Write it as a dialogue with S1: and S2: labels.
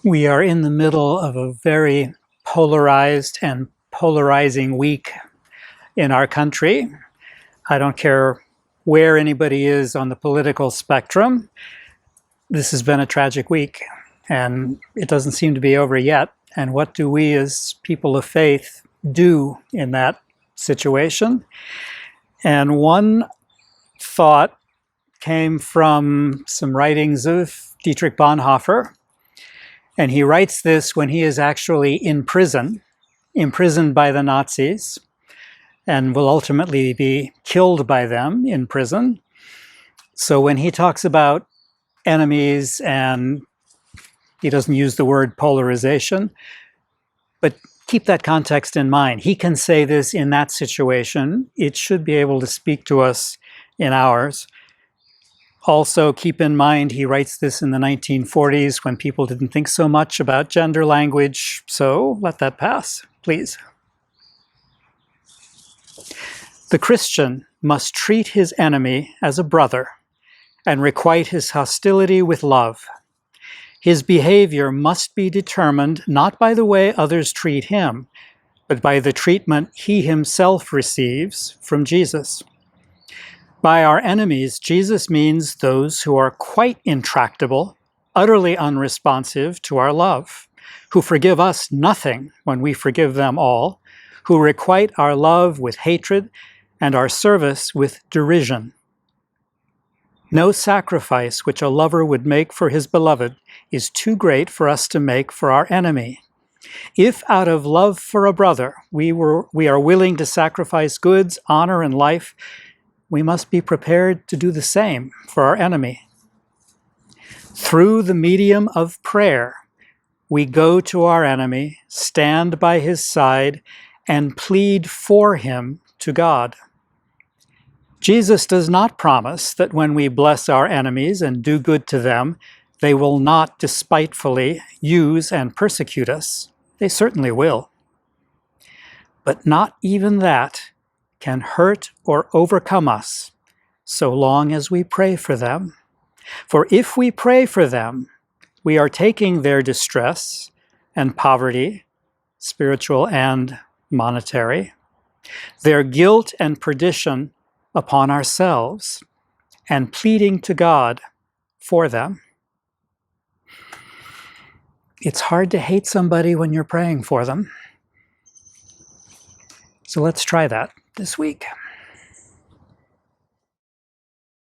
S1: We are in the middle of a very polarized and polarizing week in our country. I don't care where anybody is on the political spectrum. This has been a tragic week, and it doesn't seem to be over yet. And what do we as people of faith do in that situation? And one thought came from some writings of Dietrich Bonhoeffer. And he writes this when he is actually in prison, imprisoned by the Nazis, and will ultimately be killed by them in prison. So when he talks about enemies, and he doesn't use the word polarization, but keep that context in mind. He can say this in that situation. It should be able to speak to us in ours. Also, keep in mind, he writes this in the 1940s when people didn't think so much about gender language, so let that pass, please. The Christian must treat his enemy as a brother and requite his hostility with love. His behavior must be determined not by the way others treat him, but by the treatment he himself receives from Jesus. By our enemies, Jesus means those who are quite intractable, utterly unresponsive to our love, who forgive us nothing when we forgive them all, who requite our love with hatred and our service with derision. No sacrifice which a lover would make for his beloved is too great for us to make for our enemy. If out of love for a brother we are willing to sacrifice goods, honor, and life, we must be prepared to do the same for our enemy. Through the medium of prayer, we go to our enemy, stand by his side, and plead for him to God. Jesus does not promise that when we bless our enemies and do good to them, they will not despitefully use and persecute us. They certainly will. But not even that can hurt or overcome us so long as we pray for them. For if we pray for them, we are taking their distress and poverty, spiritual and monetary, their guilt and perdition upon ourselves, and pleading to God for them. It's hard to hate somebody when you're praying for them. So let's try that this week.